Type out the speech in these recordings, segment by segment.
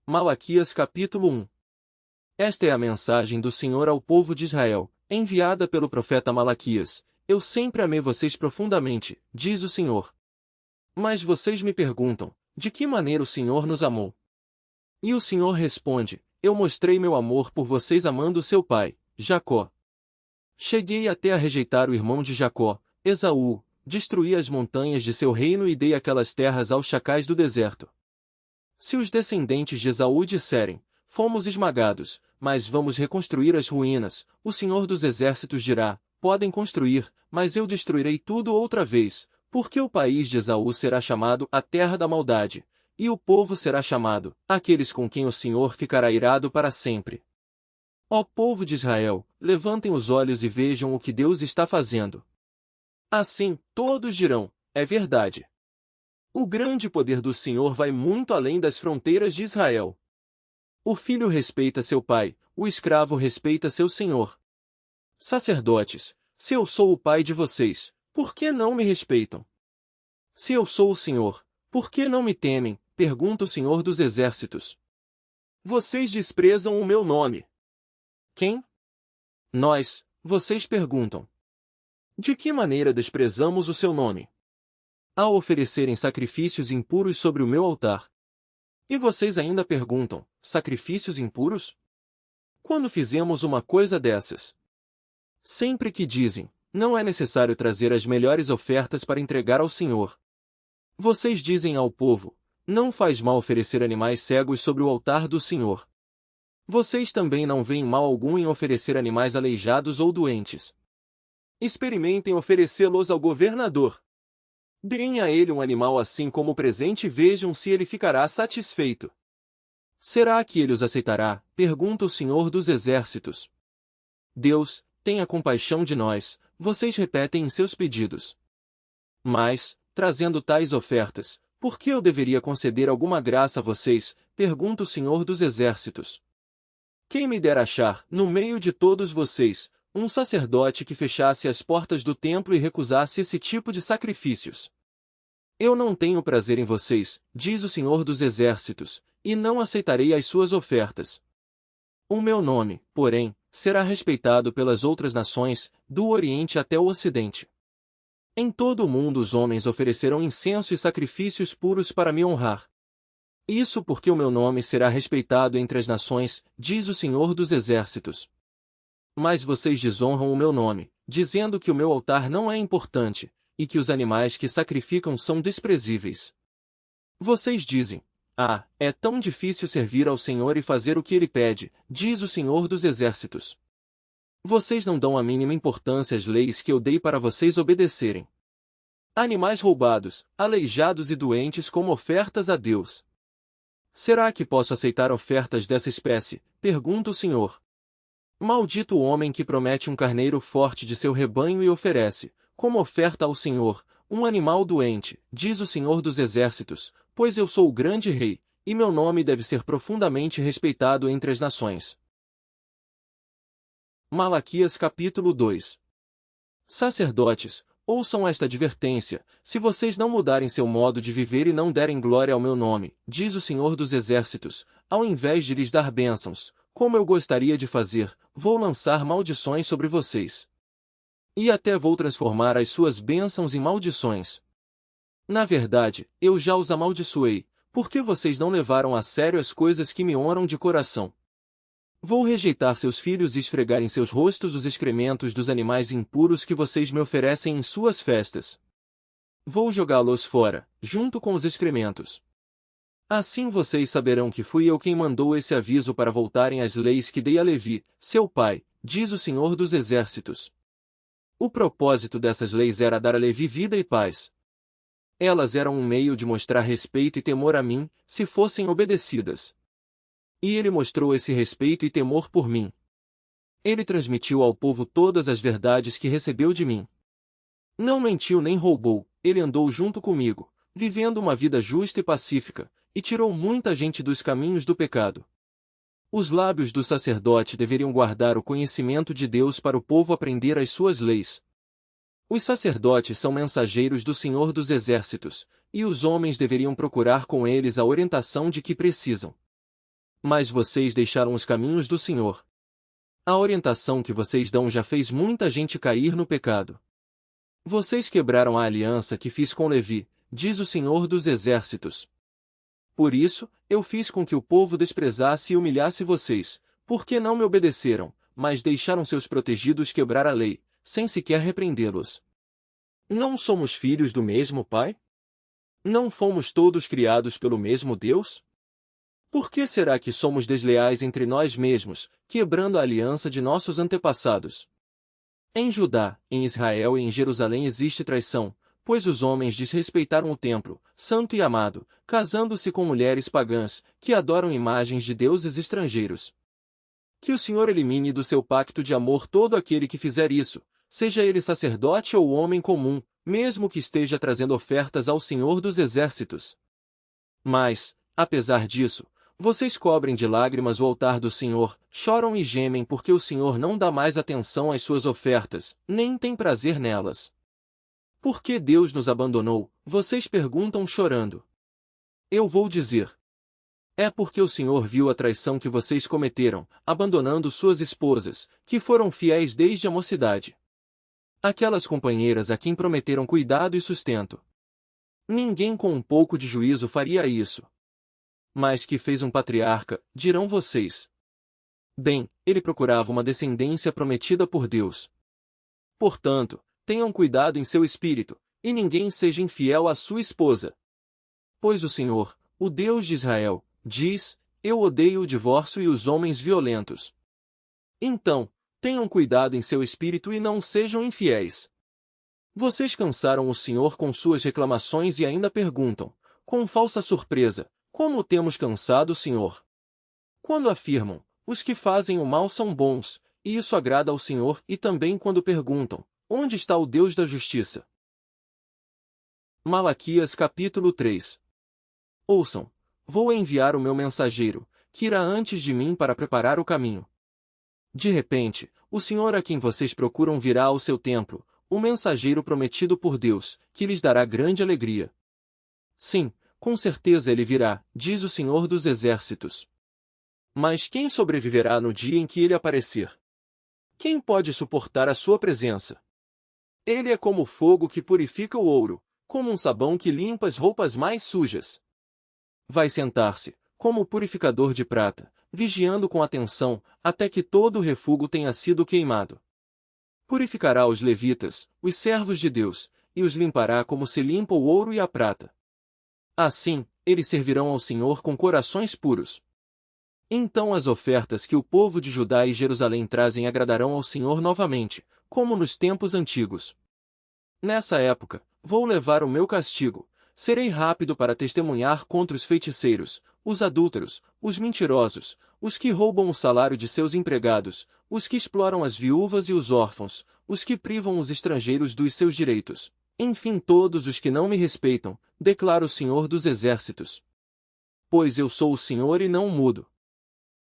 Malaquias capítulo 1. Esta é a mensagem do Senhor ao povo de Israel, enviada pelo profeta Malaquias. Eu sempre amei vocês profundamente, diz o Senhor. Mas vocês me perguntam, de que maneira o Senhor nos amou? E o Senhor responde, eu mostrei meu amor por vocês amando seu pai, Jacó. Cheguei até a rejeitar o irmão de Jacó, Esaú, destruí as montanhas de seu reino e dei aquelas terras aos chacais do deserto. Se os descendentes de Esaú disserem, fomos esmagados, mas vamos reconstruir as ruínas, o Senhor dos Exércitos dirá, podem construir, mas eu destruirei tudo outra vez, porque o país de Esaú será chamado a terra da maldade, e o povo será chamado, aqueles com quem o Senhor ficará irado para sempre. Ó povo de Israel, levantem os olhos e vejam o que Deus está fazendo. Assim, todos dirão, é verdade. O grande poder do Senhor vai muito além das fronteiras de Israel. O filho respeita seu pai, o escravo respeita seu senhor. Sacerdotes, se eu sou o pai de vocês, por que não me respeitam? Se eu sou o Senhor, por que não me temem? Pergunta o Senhor dos Exércitos. Vocês desprezam o meu nome. Quem? Nós, vocês perguntam. De que maneira desprezamos o seu nome? Ao oferecerem sacrifícios impuros sobre o meu altar. E vocês ainda perguntam, sacrifícios impuros? Quando fizemos uma coisa dessas? Sempre que dizem, não é necessário trazer as melhores ofertas para entregar ao Senhor. Vocês dizem ao povo, não faz mal oferecer animais cegos sobre o altar do Senhor. Vocês também não veem mal algum em oferecer animais aleijados ou doentes. Experimentem oferecê-los ao governador. Deem a ele um animal assim como presente e vejam se ele ficará satisfeito. Será que ele os aceitará? Pergunta o Senhor dos Exércitos. Deus, tenha compaixão de nós, vocês repetem em seus pedidos. Mas, trazendo tais ofertas, por que eu deveria conceder alguma graça a vocês? Pergunta o Senhor dos Exércitos. Quem me dera achar, no meio de todos vocês, um sacerdote que fechasse as portas do templo e recusasse esse tipo de sacrifícios. Eu não tenho prazer em vocês, diz o Senhor dos Exércitos, e não aceitarei as suas ofertas. O meu nome, porém, será respeitado pelas outras nações, do Oriente até o Ocidente. Em todo o mundo os homens oferecerão incenso e sacrifícios puros para me honrar. Isso porque o meu nome será respeitado entre as nações, diz o Senhor dos Exércitos. Mas vocês desonram o meu nome, dizendo que o meu altar não é importante, e que os animais que sacrificam são desprezíveis. Vocês dizem, é tão difícil servir ao Senhor e fazer o que Ele pede, diz o Senhor dos Exércitos. Vocês não dão a mínima importância às leis que eu dei para vocês obedecerem. Animais roubados, aleijados e doentes como ofertas a Deus. Será que posso aceitar ofertas dessa espécie? Pergunta o Senhor. Maldito o homem que promete um carneiro forte de seu rebanho e oferece, como oferta ao Senhor, um animal doente, diz o Senhor dos Exércitos, pois eu sou o grande rei, e meu nome deve ser profundamente respeitado entre as nações. Malaquias capítulo 2. Sacerdotes, ouçam esta advertência, se vocês não mudarem seu modo de viver e não derem glória ao meu nome, diz o Senhor dos Exércitos, ao invés de lhes dar bênçãos, como eu gostaria de fazer, vou lançar maldições sobre vocês. E até vou transformar as suas bênçãos em maldições. Na verdade, eu já os amaldiçoei, porque vocês não levaram a sério as coisas que me honram de coração. Vou rejeitar seus filhos e esfregar em seus rostos os excrementos dos animais impuros que vocês me oferecem em suas festas. Vou jogá-los fora, junto com os excrementos. Assim vocês saberão que fui eu quem mandou esse aviso para voltarem às leis que dei a Levi, seu pai, diz o Senhor dos Exércitos. O propósito dessas leis era dar a Levi vida e paz. Elas eram um meio de mostrar respeito e temor a mim, se fossem obedecidas. E ele mostrou esse respeito e temor por mim. Ele transmitiu ao povo todas as verdades que recebeu de mim. Não mentiu nem roubou, ele andou junto comigo, vivendo uma vida justa e pacífica, e tirou muita gente dos caminhos do pecado. Os lábios do sacerdote deveriam guardar o conhecimento de Deus para o povo aprender as suas leis. Os sacerdotes são mensageiros do Senhor dos Exércitos, e os homens deveriam procurar com eles a orientação de que precisam. Mas vocês deixaram os caminhos do Senhor. A orientação que vocês dão já fez muita gente cair no pecado. Vocês quebraram a aliança que fiz com Levi, diz o Senhor dos Exércitos. Por isso, eu fiz com que o povo desprezasse e humilhasse vocês, porque não me obedeceram, mas deixaram seus protegidos quebrar a lei, sem sequer repreendê-los. Não somos filhos do mesmo Pai? Não fomos todos criados pelo mesmo Deus? Por que será que somos desleais entre nós mesmos, quebrando a aliança de nossos antepassados? Em Judá, em Israel e em Jerusalém existe traição, pois os homens desrespeitaram o templo, santo e amado, casando-se com mulheres pagãs, que adoram imagens de deuses estrangeiros. Que o Senhor elimine do seu pacto de amor todo aquele que fizer isso, seja ele sacerdote ou homem comum, mesmo que esteja trazendo ofertas ao Senhor dos Exércitos. Mas, apesar disso, vocês cobrem de lágrimas o altar do Senhor, choram e gemem porque o Senhor não dá mais atenção às suas ofertas, nem tem prazer nelas. Por que Deus nos abandonou? Vocês perguntam chorando. Eu vou dizer. É porque o Senhor viu a traição que vocês cometeram, abandonando suas esposas, que foram fiéis desde a mocidade. Aquelas companheiras a quem prometeram cuidado e sustento. Ninguém com um pouco de juízo faria isso. Mas que fez um patriarca, dirão vocês. Bem, ele procurava uma descendência prometida por Deus. Portanto, tenham cuidado em seu espírito, e ninguém seja infiel à sua esposa. Pois o Senhor, o Deus de Israel, diz, eu odeio o divórcio e os homens violentos. Então, tenham cuidado em seu espírito e não sejam infiéis. Vocês cansaram o Senhor com suas reclamações e ainda perguntam, com falsa surpresa, como temos cansado o Senhor? Quando afirmam, os que fazem o mal são bons, e isso agrada ao Senhor, e também quando perguntam, onde está o Deus da justiça? Malaquias capítulo 3. Ouçam, vou enviar o meu mensageiro, que irá antes de mim para preparar o caminho. De repente, o Senhor a quem vocês procuram virá ao seu templo, o mensageiro prometido por Deus, que lhes dará grande alegria. Sim, com certeza ele virá, diz o Senhor dos Exércitos. Mas quem sobreviverá no dia em que ele aparecer? Quem pode suportar a sua presença? Ele é como o fogo que purifica o ouro, como um sabão que limpa as roupas mais sujas. Vai sentar-se, como o purificador de prata, vigiando com atenção, até que todo o refúgio tenha sido queimado. Purificará os levitas, os servos de Deus, e os limpará como se limpa o ouro e a prata. Assim, eles servirão ao Senhor com corações puros. Então as ofertas que o povo de Judá e Jerusalém trazem agradarão ao Senhor novamente, como nos tempos antigos. Nessa época, vou levar o meu castigo, serei rápido para testemunhar contra os feiticeiros, os adúlteros, os mentirosos, os que roubam o salário de seus empregados, os que exploram as viúvas e os órfãos, os que privam os estrangeiros dos seus direitos. Enfim todos os que não me respeitam, declara o Senhor dos Exércitos. Pois eu sou o Senhor e não mudo.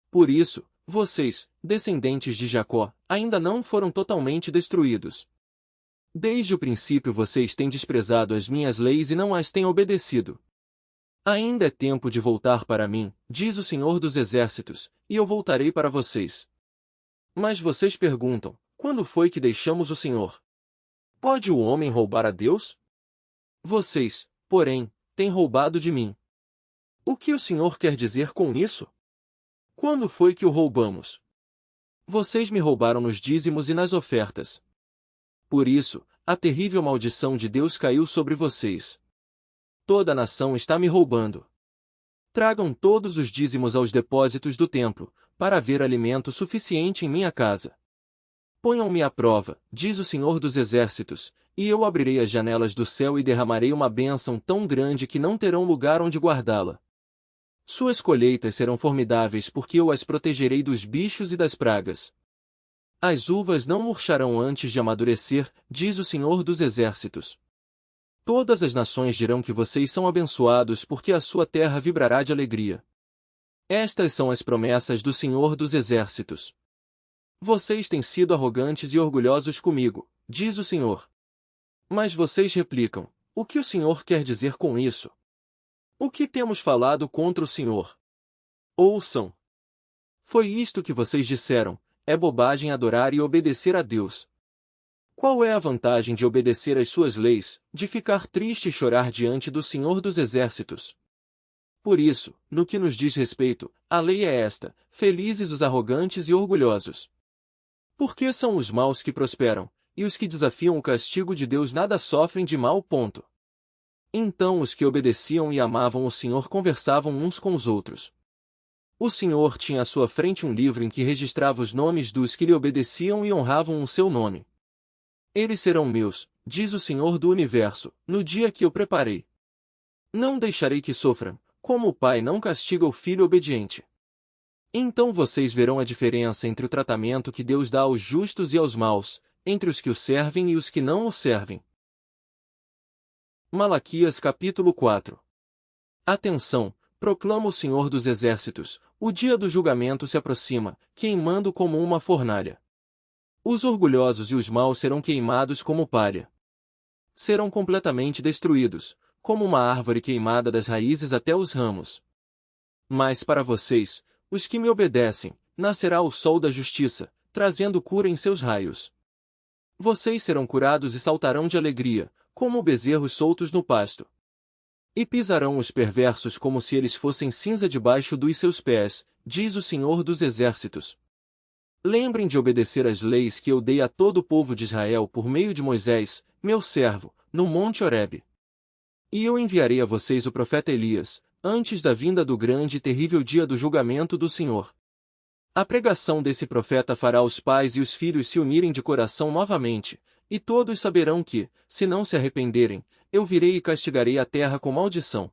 Por isso, vocês, descendentes de Jacó, ainda não foram totalmente destruídos. Desde o princípio vocês têm desprezado as minhas leis e não as têm obedecido. Ainda é tempo de voltar para mim, diz o Senhor dos Exércitos, e eu voltarei para vocês. Mas vocês perguntam, quando foi que deixamos o Senhor? Pode o homem roubar a Deus? Vocês, porém, têm roubado de mim. O que o Senhor quer dizer com isso? Quando foi que o roubamos? Vocês me roubaram nos dízimos e nas ofertas. Por isso, a terrível maldição de Deus caiu sobre vocês. Toda a nação está me roubando. Tragam todos os dízimos aos depósitos do templo, para haver alimento suficiente em minha casa. Ponham-me à prova, diz o Senhor dos Exércitos, e eu abrirei as janelas do céu e derramarei uma bênção tão grande que não terão lugar onde guardá-la. Suas colheitas serão formidáveis porque eu as protegerei dos bichos e das pragas. As uvas não murcharão antes de amadurecer, diz o Senhor dos Exércitos. Todas as nações dirão que vocês são abençoados porque a sua terra vibrará de alegria. Estas são as promessas do Senhor dos Exércitos. Vocês têm sido arrogantes e orgulhosos comigo, diz o Senhor. Mas vocês replicam, o que o Senhor quer dizer com isso? O que temos falado contra o Senhor? Ouçam. Foi isto que vocês disseram: é bobagem adorar e obedecer a Deus. Qual é a vantagem de obedecer às suas leis, de ficar triste e chorar diante do Senhor dos Exércitos? Por isso, no que nos diz respeito, a lei é esta: felizes os arrogantes e orgulhosos. Porque são os maus que prosperam, e os que desafiam o castigo de Deus nada sofrem de mal. Então os que obedeciam e amavam o Senhor conversavam uns com os outros. O Senhor tinha à sua frente um livro em que registrava os nomes dos que lhe obedeciam e honravam o seu nome. Eles serão meus, diz o Senhor do Universo, no dia que eu preparei. Não deixarei que sofram, como o pai não castiga o filho obediente. Então vocês verão a diferença entre o tratamento que Deus dá aos justos e aos maus, entre os que o servem e os que não o servem. Malaquias capítulo 4. Atenção, proclama o Senhor dos Exércitos, o dia do julgamento se aproxima, queimando como uma fornalha. Os orgulhosos e os maus serão queimados como palha. Serão completamente destruídos, como uma árvore queimada das raízes até os ramos. Mas para vocês, os que me obedecem, nascerá o sol da justiça, trazendo cura em seus raios. Vocês serão curados e saltarão de alegria, como bezerros soltos no pasto. E pisarão os perversos como se eles fossem cinza debaixo dos seus pés, diz o Senhor dos Exércitos. Lembrem de obedecer às leis que eu dei a todo o povo de Israel por meio de Moisés, meu servo, no monte Horebe. E eu enviarei a vocês o profeta Elias, antes da vinda do grande e terrível dia do julgamento do Senhor. A pregação desse profeta fará os pais e os filhos se unirem de coração novamente, e todos saberão que, se não se arrependerem, eu virei e castigarei a terra com maldição.